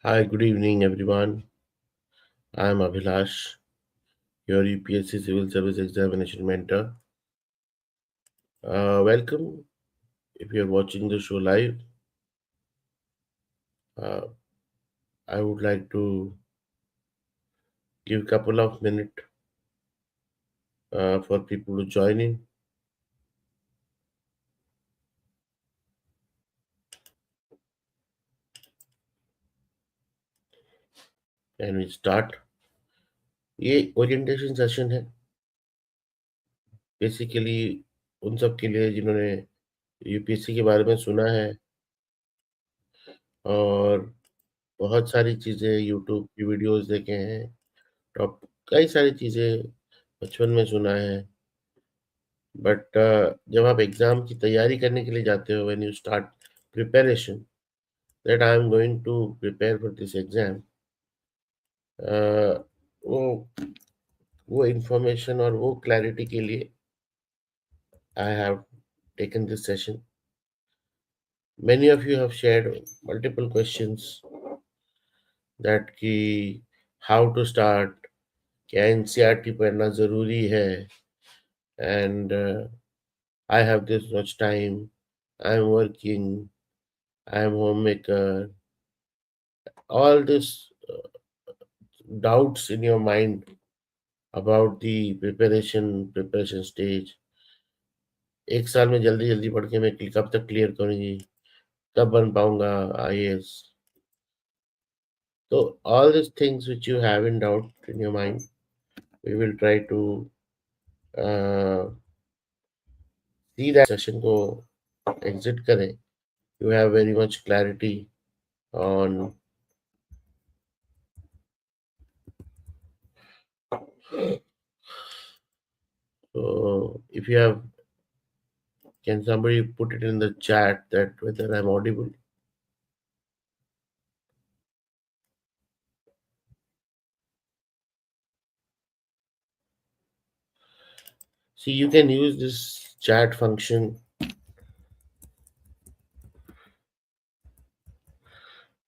Hi, good evening, everyone. I am Abhilash, your UPSC Civil Service Examination mentor. Welcome. If you are watching the show live, uh, I would like to give a couple of minutes for people to join in and we start. ये orientation session है basically उन सब के लिए जिन्होंने UPSC के बारे में सुना है और बहुत सारी चीज़ें यूट्यूब की वीडियोस देखे हैं, टॉप कई सारी चीज़ें बचपन में सुना है। बट जब आप एग्ज़ाम की तैयारी करने के लिए जाते हो, when you start preparation that I am going to prepare for this exam, वो वो इन्फॉर्मेशन और वो क्लैरिटी के लिए I have taken this session. Many of you have shared multiple questions that कि हाउ टू स्टार्ट, क्या NCERT पढ़ना ज़रूरी है, and I have this much time, I am working, I am home maker, all this doubts in your mind about the preparation stage। एक साल में जल्दी जल्दी पढ़ के मैं कब तक क्लियर करूंगी, कब बन पाऊंगा आईएएस। तो all these things which you have in doubt in your mind, we will try to uh, see that session को exit करें। You have very much clarity on, so if you have, can somebody put it in the chat that whether I'm audible? See, you can use this chat function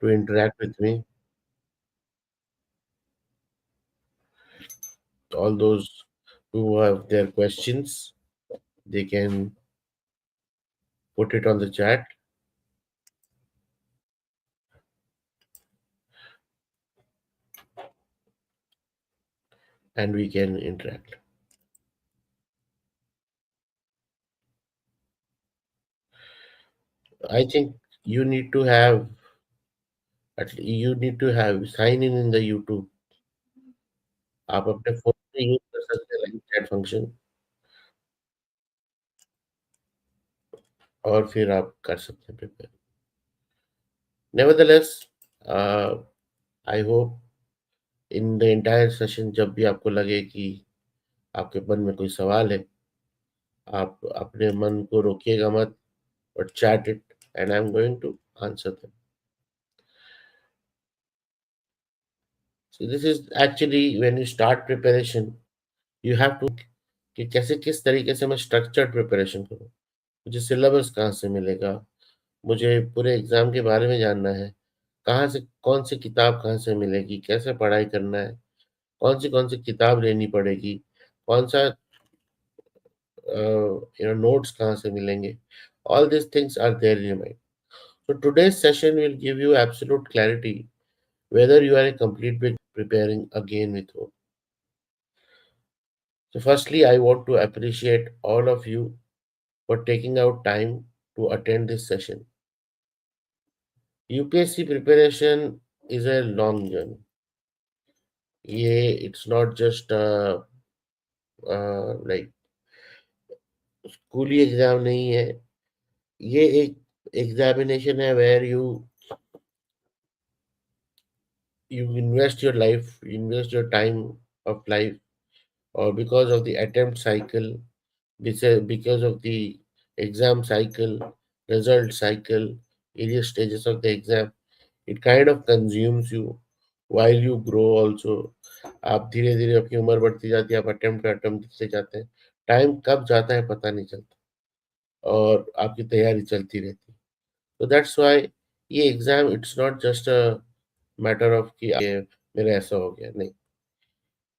to interact with me. All those who have their questions, they can put it on the chat and we can interact. I think you need to have, you need to have sign in the YouTube। आप अपने phone में use कर सकते हैं live chat function और फिर आप कर सकते हैं prepare. Nevertheless, I hope in the entire session जब भी आपको लगे कि आपके मन में कोई सवाल है, आप अपने मन को रोकिएगा मत, but chat it and I'm going to answer them। So this is actually when you start preparation, you have to कि कैसे किस तरीके से मैं स्ट्रक्चर्ड प्रिपरेशन करूँ। मुझे सिलेबस कहाँ से मिलेगा, मुझे पूरे एग्जाम के बारे में जानना है, कहाँ से कौन सी किताब कहाँ से मिलेगी, कैसे पढ़ाई करना है, कौन सी किताब लेनी पड़ेगी, कौन सा नोट्स कहाँ से मिलेंगे। All these things are there in your mind. So today's session will give you absolute clarity whether you are a complete bit preparing again with hope। So firstly, I want to appreciate all of you for taking out time to attend this session। UPSC preparation is a long journey। ये it's not just like स्कूली exam नहीं है, ये एक examination है where you invest your life, you invest your time of life, or because of the attempt cycle, because of the exam cycle, result cycle, various stages of the exam, it kind of consumes you while you grow also। आप धीरे धीरे अपनी उम्र बढ़ती जाती है, आप attempt पे अटेम्प्ट दिखते जाते हैं, टाइम कब जाता है पता नहीं चलता और आपकी तैयारी चलती रहती है। तो दैट्स वाई ये exam it's not just a matter of कि मेरा ऐसा हो गया, नहीं.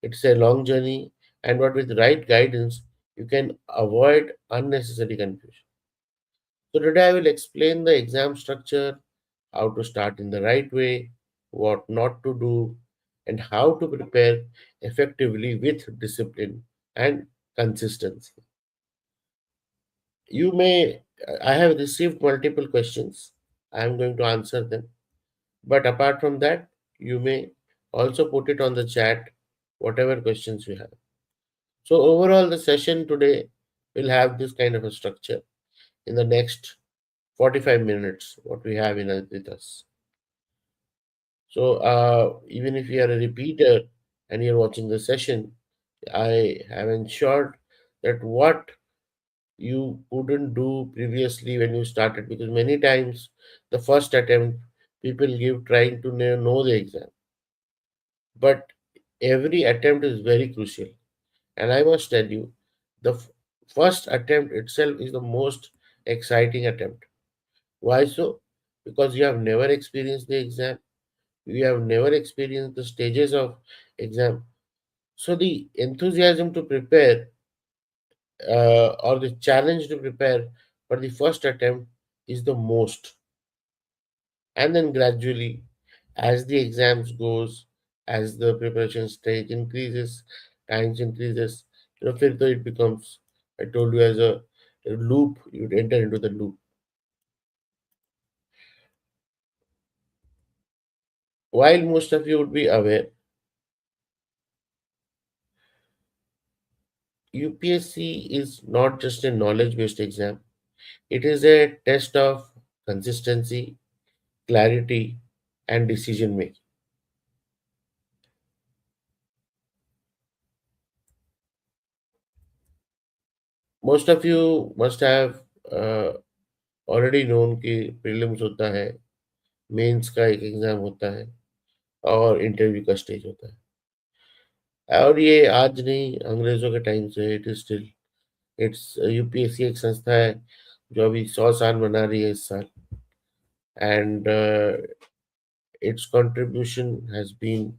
It's a long journey, and but with right guidance, you can avoid unnecessary confusion. So today I will explain the exam structure, how to start in the right way, what not to do, and how to prepare effectively with discipline and consistency. You may, I have received multiple questions. I am going to answer them. But apart from that, you may also put it on the chat, whatever questions you have. So overall, the session today will have this kind of a structure in the next 45 minutes, what we have with us. So even if you are a repeater and you're watching the session, I have ensured that what you couldn't do previously when you started, because many times the first attempt people give trying to know the exam, but every attempt is very crucial. And I must tell you, the first attempt itself is the most exciting attempt. Why so? Because you have never experienced the exam, you have never experienced the stages of exam. So the enthusiasm to prepare or the challenge to prepare for the first attempt is the most. And then gradually, as the exams goes, as the preparation stage increases, times increases, further it becomes, I told you, as a loop, you'd enter into the loop. While most of you would be aware, UPSC is not just a knowledge based exam, it is a test of consistency, clarity, and decision making. Most of you must have uh, already known कि prelims होता है, mains का एक exam होता है और interview का stage होता है. और ये आज नहीं, अंग्रेजों के टाइम से it is still, it's UPSC एक संस्था है जो अभी 100 साल मना रही है इस साल. And its contribution has been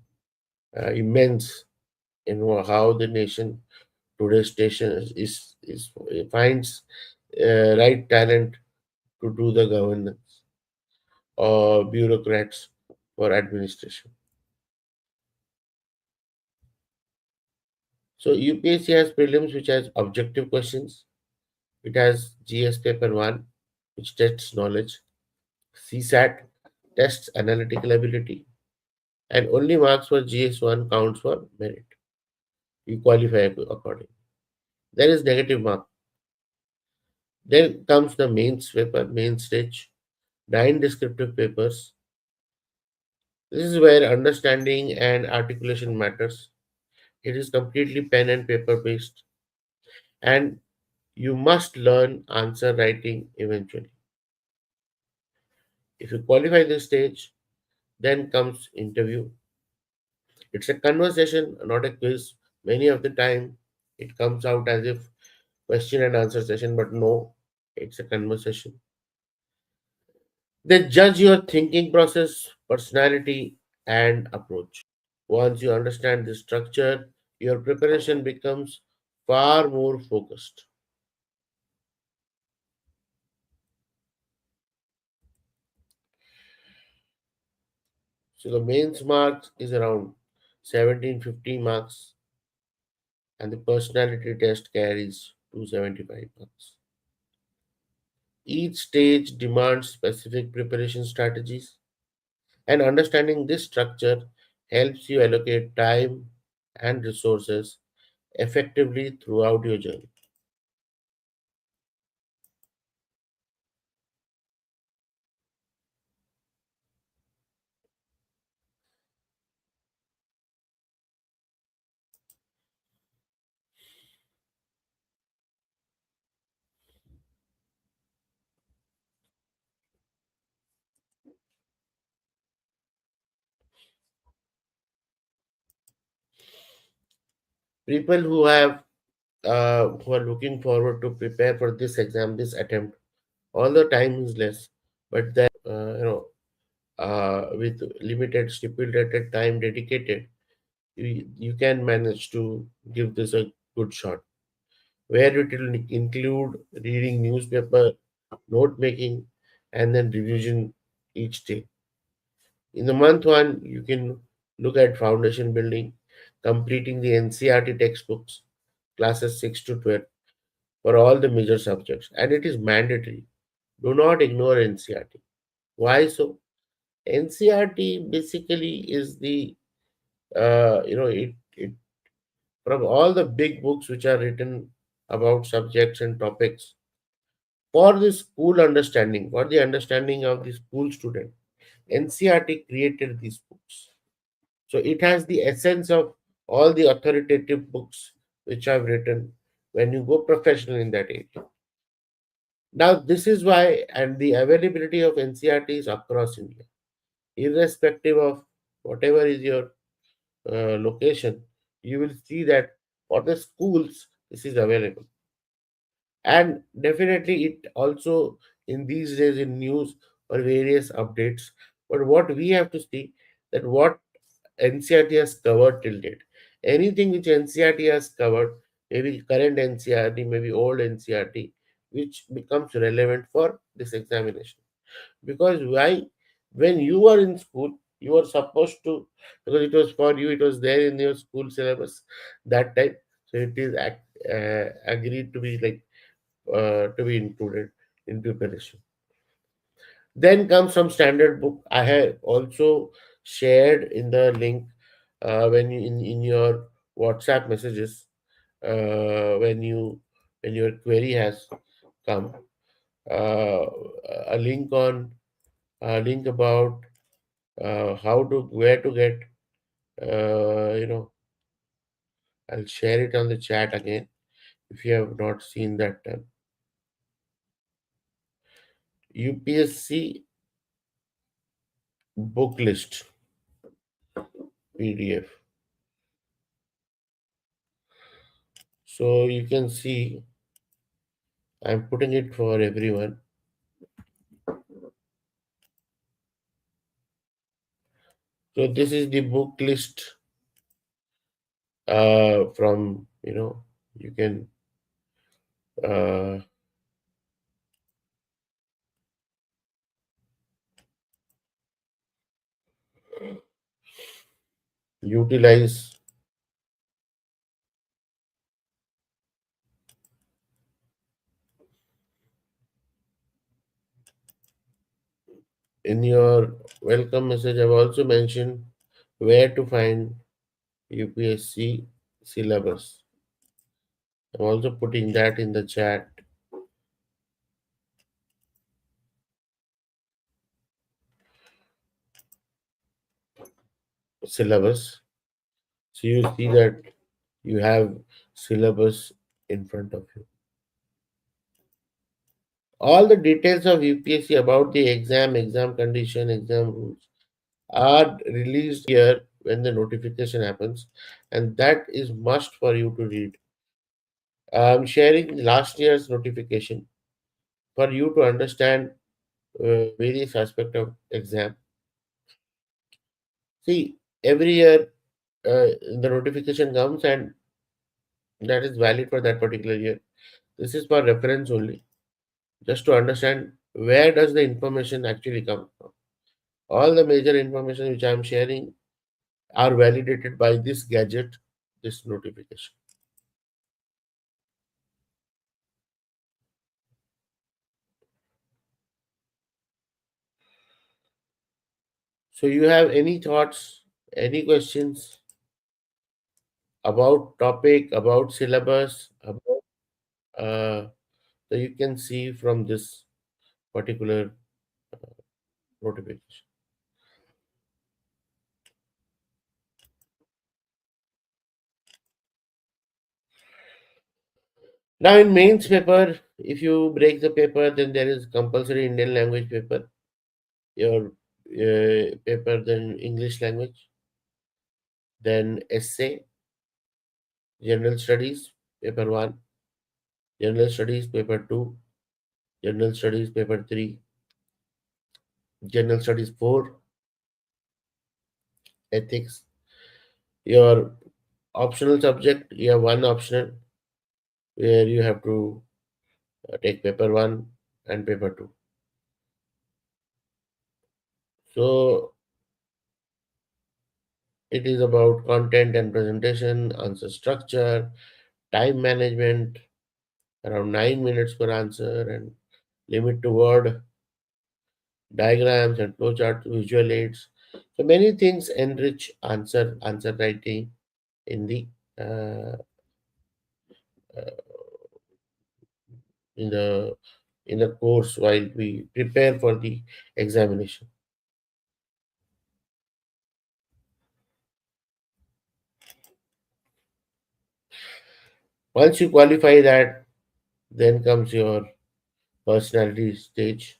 immense in how the nation today's station is finds right talent to do the governance or bureaucrats for administration. So UPSC has prelims which has objective questions. It has GS paper 1 which tests knowledge. CSAT tests analytical ability, and only marks for GS1 counts for merit. You qualify accordingly. There is negative mark. Then comes the mains paper, main stage, 9 descriptive papers. This is where understanding and articulation matters. It is completely pen and paper based, and you must learn answer writing eventually. If you qualify this stage, then comes interview. It's a conversation, not a quiz. Many of the time, it comes out as if question and answer session, but no, it's a conversation. They judge your thinking process, personality, and approach. Once you understand the structure, your preparation becomes far more focused. So the mains marks is around 1750 marks, and the personality test carries 275 marks. Each stage demands specific preparation strategies, and understanding this structure helps you allocate time and resources effectively throughout your journey. People who are looking forward to prepare for this exam, this attempt, all the time is less, but then with limited stipulated time dedicated, you can manage to give this a good shot, where it will include reading newspaper, note making, and then revision each day. In the month one, you can look at foundation building, completing the NCRT textbooks, classes 6 to 12 for all the major subjects, and it is mandatory. Do not ignore NCRT. Why so? NCRT basically is the it from all the big books which are written about subjects and topics for the school understanding, for the understanding of the school student. NCRT created these books. So it has the essence of all the authoritative books which I've written when you go professional in that area. Now, this is why, and the availability of NCRT is across India, irrespective of whatever is your location, you will see that for the schools, this is available. And definitely, it also in these days in news or various updates. But what we have to see that what NCRT has covered till date. Anything which NCRT has covered, maybe current NCRT, maybe old NCRT, which becomes relevant for this examination. Because why? When you were in school, you were supposed to, because it was for you, it was there in your school syllabus that time. So it is agreed to be like to be included in preparation. Then comes some standard book. I have also shared in the link when you in your WhatsApp messages when your query has come uh, a link on a link about how to where to get you know I'll share it on the chat again if you have not seen that UPSC book list PDF. So you can see I'm putting it for everyone. So this is the book list from you can uh, utilize in your welcome message. I've also mentioned where to find UPSC syllabus. I'm also putting that in the chat syllabus. So you see that you have syllabus in front of you. All the details of UPSC about the exam, exam condition, exam rules are released here when the notification happens, and that is must for you to read. I'm sharing last year's notification for you to understand various aspects of exam. See, every year the notification comes and that is valid for that particular year. This is for reference only, just to understand where does the information actually come from. All the major information which I am sharing are validated by this gadget, this notification. So you have any thoughts, any questions about topic, about syllabus, about that you can see from this particular notification. Now in mains paper, if you break the paper, then there is compulsory Indian language paper, your paper, then English language, then essay, general studies, paper 1, general studies, paper 2, general studies, paper 3, general studies 4, ethics. Your optional subject, you have one optional where you have to take paper 1 and paper 2. So it is about content and presentation, answer structure, time management, around 9 minutes per answer, and limit to word, diagrams and flowcharts, visual aids. So many things enrich answer writing in the uh, in the in the course while we prepare for the examination. Once you qualify that, then comes your personality stage.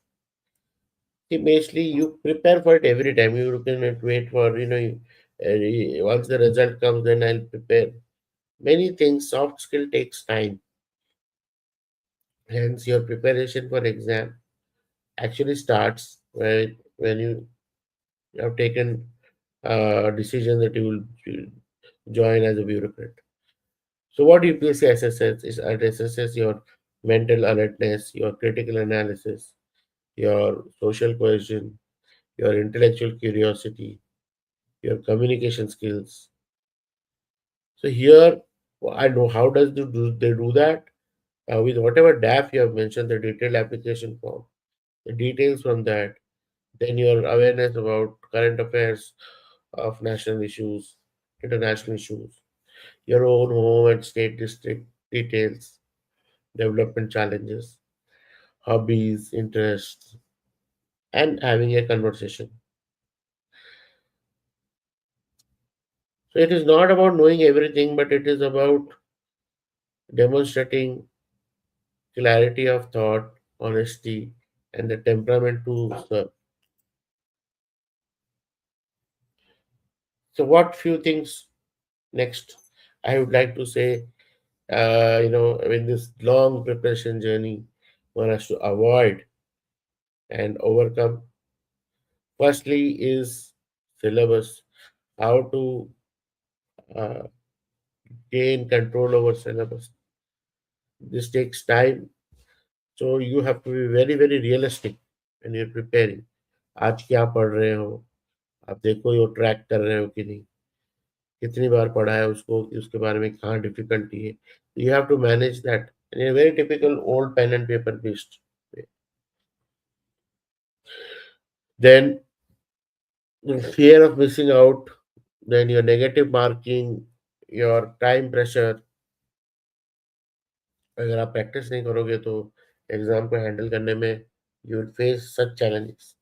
See, basically, you prepare for it every time. You cannot wait for, once the result comes, then I'll prepare. Many things, soft skill takes time. Hence, your preparation for exam actually starts when you have taken a decision that you will join as a bureaucrat. So, what UPSC assesses is it assesses your mental alertness, your critical analysis, your social cohesion, your intellectual curiosity, your communication skills. So here, I know how does they do that with whatever DAF you have mentioned, the detailed application form, the details from that, then your awareness about current affairs of national issues, international issues, your own home and state district details, development challenges, hobbies, interests, and having a conversation. So it is not about knowing everything, but it is about demonstrating clarity of thought, honesty, and the temperament to serve. So, what few things next I would like to say, in this long preparation journey, one has to avoid and overcome. Firstly, is syllabus, how to uh, gain control over syllabus. This takes time, so you have to be very, very realistic when you're preparing. आज क्या पढ़ रहे हो आप देखो ये track कर रहे हो कि नहीं कितनी बार पढ़ा है उसको कि उसके बारे में कहाँ डिफिकल्टी है you have to manage that in a very typical old pen and paper based way. Then fear of missing out, then your negative marking, your time pressure. अगर आप प्रैक्टिस नहीं करोगे तो एग्जाम को हैंडल करने में you will face such challenges.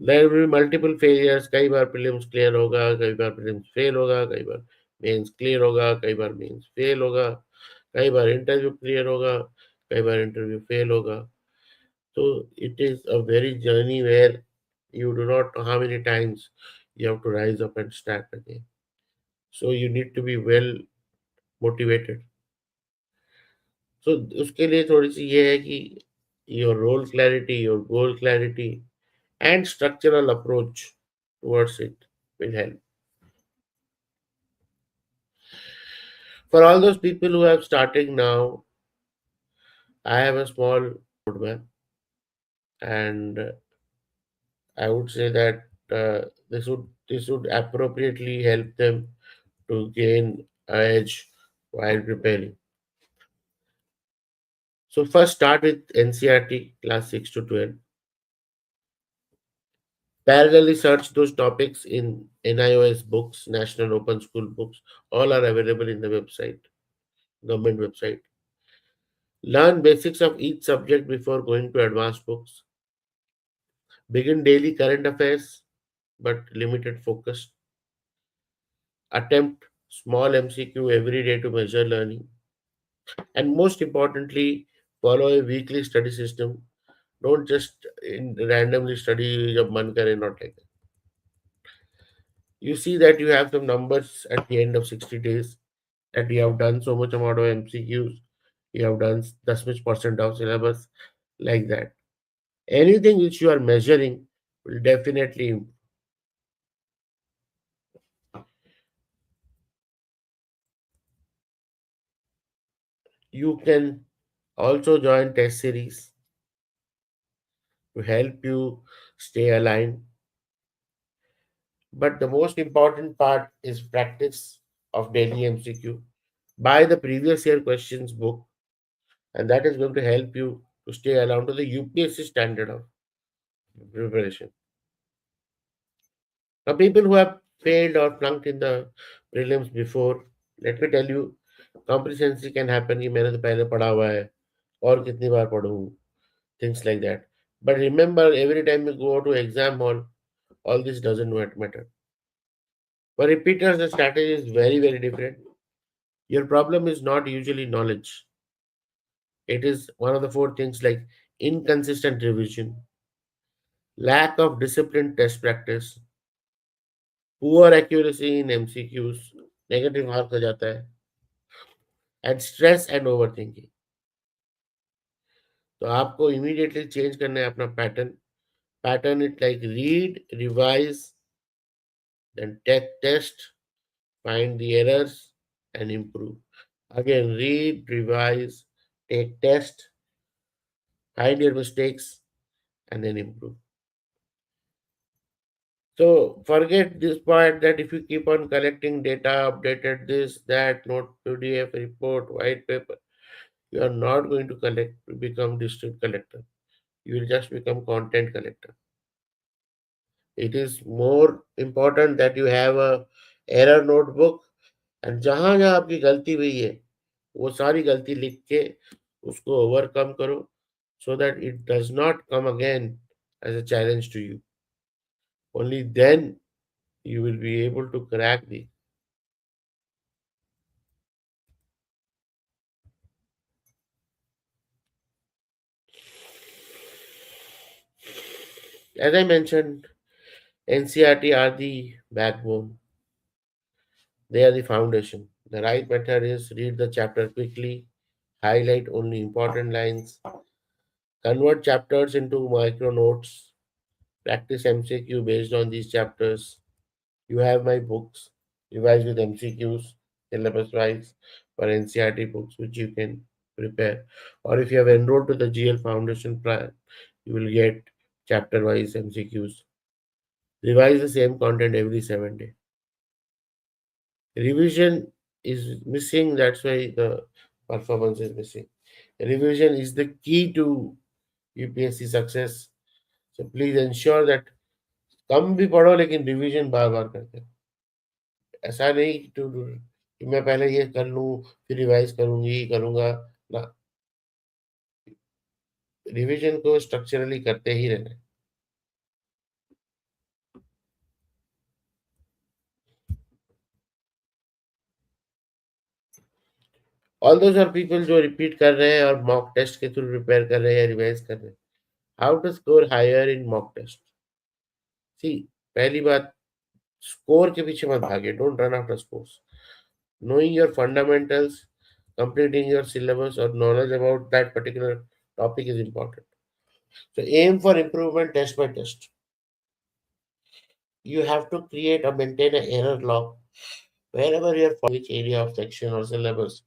There will be multiple failures. कई बार प्रीलिम्स क्लियर होगा, कई बार प्रीलिम्स फेल होगा, कई बार मेंस क्लियर होगा, कई बार मेंस फेल होगा, कई बार इंटरव्यू क्लियर होगा, कई बार इंटरव्यू फेल होगा. So it is a very journey where you do not know how many times you have to rise up and start again. So you need to be well motivated. So उसके लिए थोड़ी सी ये है कि your role clarity, your goal clarity, and structural approach towards it will help. For all those people who have starting now, I have a small roadmap, and I would say that this would appropriately help them to gain edge while preparing. So first start with NCRT class 6 to 12. Parallelly search those topics in NIOS books, National Open School books. All are available in the website, government website. Learn basics of each subject before going to advanced books. Begin daily current affairs, but limited focus. Attempt small MCQ every day to measure learning. And most importantly, follow a weekly study system. Don't just randomly study जब मन करे, not like that. You see that you have some numbers at the end of 60 days that you have done so much amount of MCQs, you have done this much percent of syllabus, like that. Anything which you are measuring will definitely improve. You can also join test series to help you stay aligned. But the most important part is practice of daily MCQ. Buy the previous year questions book, and that is going to help you to stay aligned to the UPSC standard of preparation. Now, people who have failed or flunked in the prelims before, let me tell you, complacency can happen कि मैंने तो पहले पढ़ा हुआ है और कितनी बार पढ़ूं, things like that. But remember, every time you go to exam hall, all this doesn't matter. For repeaters, the strategy is very, very different. Your problem is not usually knowledge. It is one of the four things like inconsistent revision, lack of disciplined test practice, poor accuracy in MCQs, negative mark हो जाता है, and stress and overthinking. तो आपको immediately change करना है अपना pattern. Pattern it like read, revise, then test, find the errors, and improve. Again, read, revise, take test, find your mistakes, and then improve. So forget this part that if you keep on collecting data, updated this, that, note, PDF, report, white paper, you are not going to become district collector. You will just become content collector. It is more important that you have a error notebook and जहाँ जहाँ आपकी गलती हुई है वो सारी गलती लिख के उसको ओवरकम करो so that it does not come again as a challenge to you. Only then you will be able to crack the. As I mentioned, NCRT are the backbone. They are the foundation. The right method is read the chapter quickly, highlight only important lines, convert chapters into micro notes, practice MCQ based on these chapters. You have my books, revise with MCQs, syllabus wise for NCRT books, which you can prepare. Or if you have enrolled to the GL Foundation plan, you will get chapter wise MCQs. Revise the same content every 7 days. Revision is missing, that's why the performance is missing. Revision is the key to UPSC success. So please ensure that कम भी पढ़ो लेकिन revision बार बार करते रहो. ऐसा नहीं कि मैं पहले ये कर लूँ फिर रिवाइज करूंगी करूंगा ना. रिवीजन को स्ट्रक्चरली करते ही रहना है. ऑल दोस आर पीपल जो रिपीट कर रहे हैं और मॉक टेस्ट के थ्रू प्रिपेयर कर रहे हैं या रिवाइज कर रहे हैं. How to score higher in mock test. See, पहली बात, स्कोर के पीछे मत भागे. Don't run after scores. Knowing your fundamentals, completing your syllabus or knowledge about that particular topic is important. So aim for improvement test by test. You have to create or maintain an error log wherever you are which area of section or syllabus.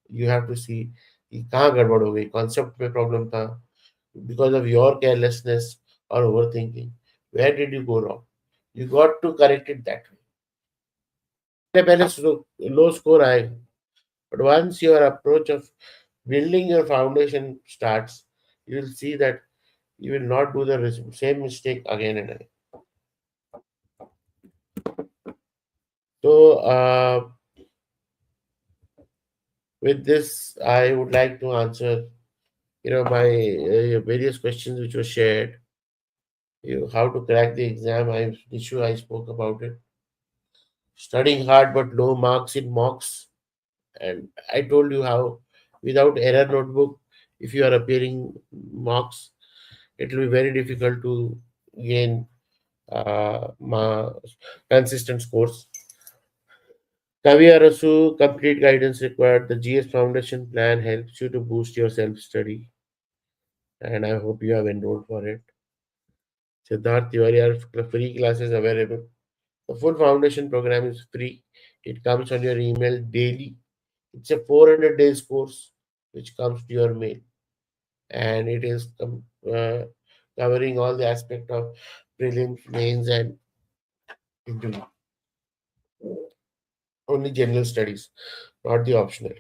You have to see कि कहाँ गड़बड़ हो गई, concept में problem था, because of your carelessness or overthinking. Where did you go wrong? You got to correct it that way. पहले लो score आएगा, but once your approach of building your foundation starts, you will see that you will not do the same mistake again and again. So, with this, I would like to answer, my various questions which were shared. How to crack the exam? I spoke about it. Studying hard but low marks in mocks, and I told you how without error notebook, if you are appearing mocks, it will be very difficult to gain consistent scores. Kavi Arasu, complete guidance required. The GS Foundation plan helps you to boost your self study, and I hope you have enrolled for it. Siddharth Tiwari are free classes available. The full foundation program is free. It comes on your email daily. It's a 400 days course. which comes to your mail, and it is covering all the aspect of prelims, mains, and interview. Only general studies, not the optional.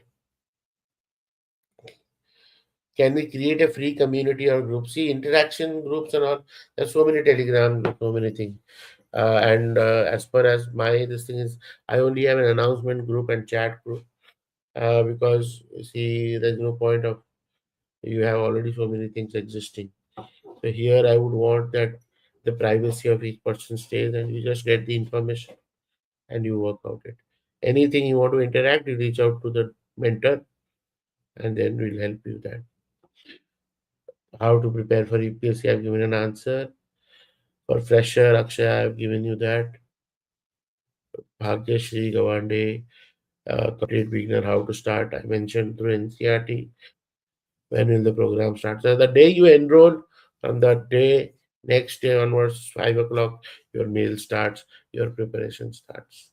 Can we create a free community or group? See, interaction groups and all. There's so many Telegram, so many things. And as far as my this thing is, I only have an announcement group and chat group, because you see, there's no point of, you have already so many things existing. So here I would want that the privacy of each person stays, and you just get the information and you work out it. Anything you want to interact, you reach out to the mentor, and then we'll help you that. How to prepare for UPSC, I've given an answer. For fresher, Akshay, I've given you that. Bhagyashri, Gawande, complete beginner, how to start. I mentioned through NCRT. When will the program start? So the day you enroll, from that day, next day onwards, 5 o'clock, your meal starts, your preparation starts.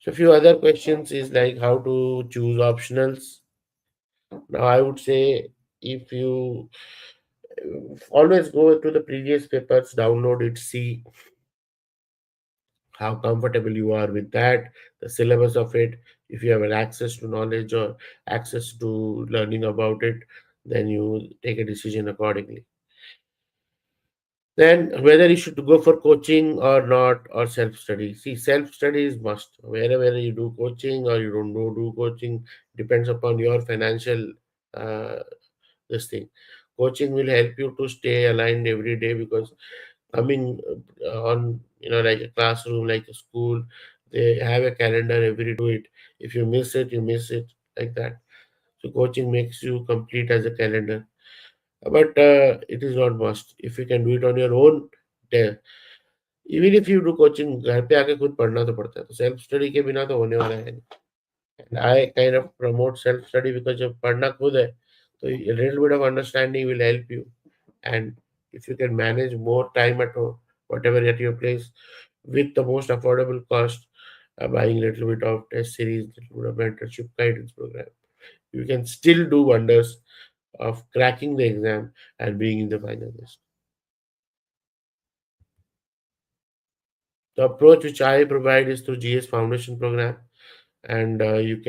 So a few other questions is like how to choose optionals. Now I would say, if you always go to the previous papers, download it, see how comfortable you are with that, the syllabus of it. If you have an access to knowledge or access to learning about it, then you take a decision accordingly. Then whether you should go for coaching or not, or self study. See, self study is must. Wherever you do coaching or you don't do coaching, depends upon your financial uh, this thing. Coaching will help you to stay aligned every day, because coming on, like a classroom, like a school, they have a calendar every do it. If you miss it, you miss it, like that. So coaching makes you complete as a calendar, but it is not must. If you can do it on your own, there, even if you do coaching, घर पे आके खुद पढ़ना तो पड़ता है, तो self study के बिना तो होने वाला है नहीं. I kind of promote self study, because जब पढ़ना खुद है, तो little bit of understanding will help you. And if you can manage more time at home, whatever at your place, with the most affordable cost, buying little bit of test series, little bit of mentorship guidance program, you can still do wonders of cracking the exam and being in the final list. The approach which I provide is through GS Foundation program, and you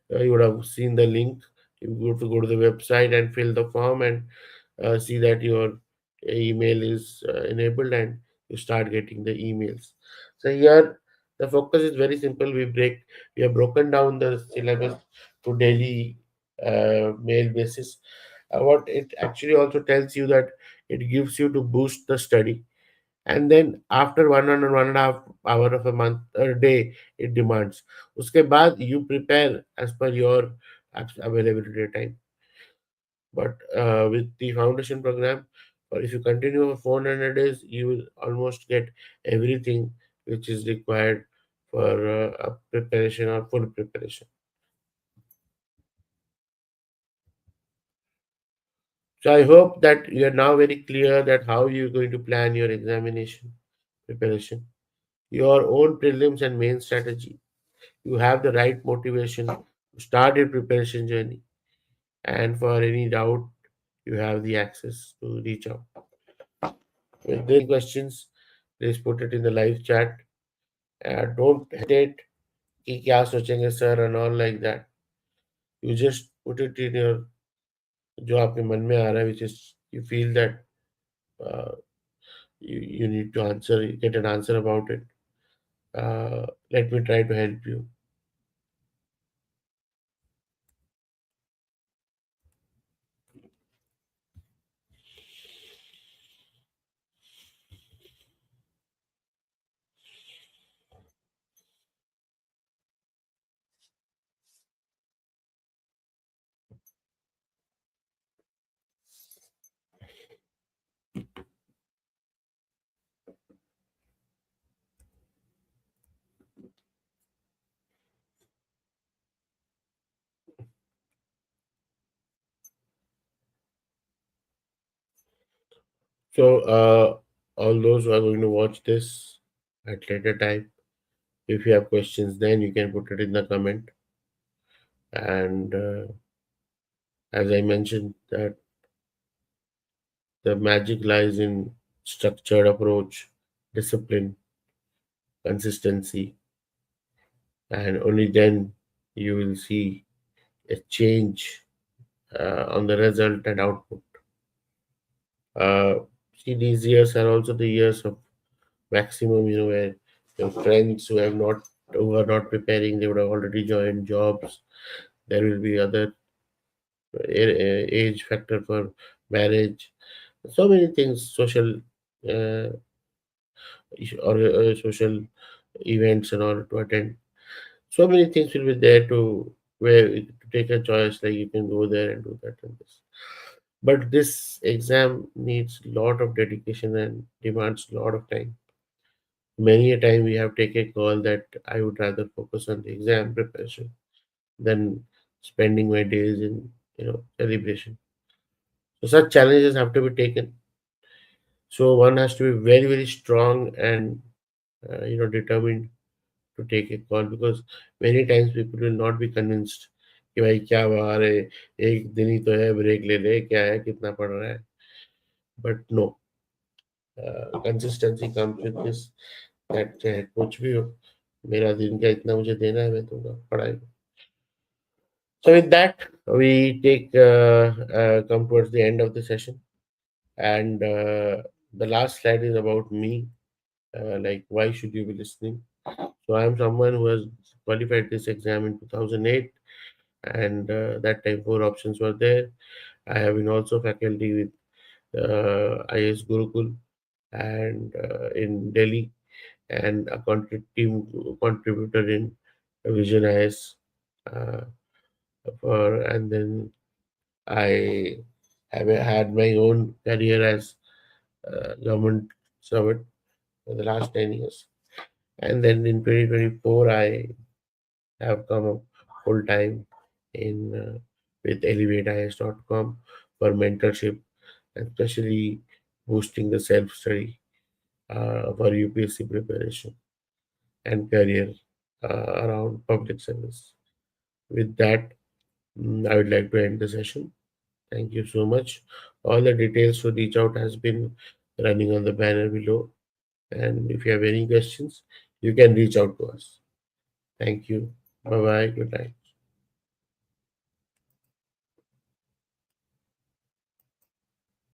would have seen the link. You go to the website and fill the form, and see that your email is enabled, and you start getting the emails. So here the focus is very simple. We have broken down the syllabus to daily mail basis. What it actually also tells you, that it gives you to boost the study, and then after 1 and 1.5 hour of a month a day, it demands. Uske baad you prepare as per your availability time. But with the foundation program, or if you continue for 400 days, you will almost get everything which is required for a preparation or full preparation. So I hope that you are now very clear that how you're going to plan your examination preparation, your own prelims and main strategy. You have the right motivation to start your preparation journey, and for any doubt, you have the access to reach out. If there are any questions, please put it in the live chat. Don't hesitate कि क्या सोचेंगे sir and all like that. You just put it in your, जो आपके मन में आ रहा है, which is you feel that uh, you need to answer, get an answer about it. Let me try to help you. So all those who are going to watch this at later time, If you have questions, then you can put it in the comment. And as I mentioned, that the magic lies in structured approach, discipline, consistency, and only then you will see a change on the result and output. Uh, See, these years are also the years of maximum, where your friends who are not preparing, they would have already joined jobs. There will be other age factor for marriage. So many things, social uh, or social events in order to attend. So many things will be there to where to take a choice, like you can go there and do that and this. But this exam needs a lot of dedication and demands a lot of time. Many a time we have taken a call that I would rather focus on the exam preparation than spending my days in celebration. So such challenges have to be taken. So one has to be very very strong and determined to take a call, because many times people will not be convinced कि भाई क्या हुआ, अरे एक दिन ही तो है, break ले ले, क्या है, कितना पढ़ रहा है. But no, consistency comes with this, that चाहे कुछ भी हो, मेरा दिन का इतना मुझे देना है, मैं दूंगा पढ़ाई. So with that, we take come towards the end of the session, and the last slide is about me. Like, why should you be listening? So I am someone who has qualified this exam in 2008, and that time four options were there. I have been also faculty with IS Gurukul and in Delhi, and a team contributor in Vision IS. Uh, and then I have had my own career as government servant for the last 10 years. And then in 2024, I have come up full time in with elevateis.com for mentorship, and especially boosting the self study for UPSC preparation and career around public service. With that, I would like to end the session. Thank you so much. All the details to reach out has been running on the banner below. And if you have any questions, you can reach out to us. Thank you. Bye bye. Good night.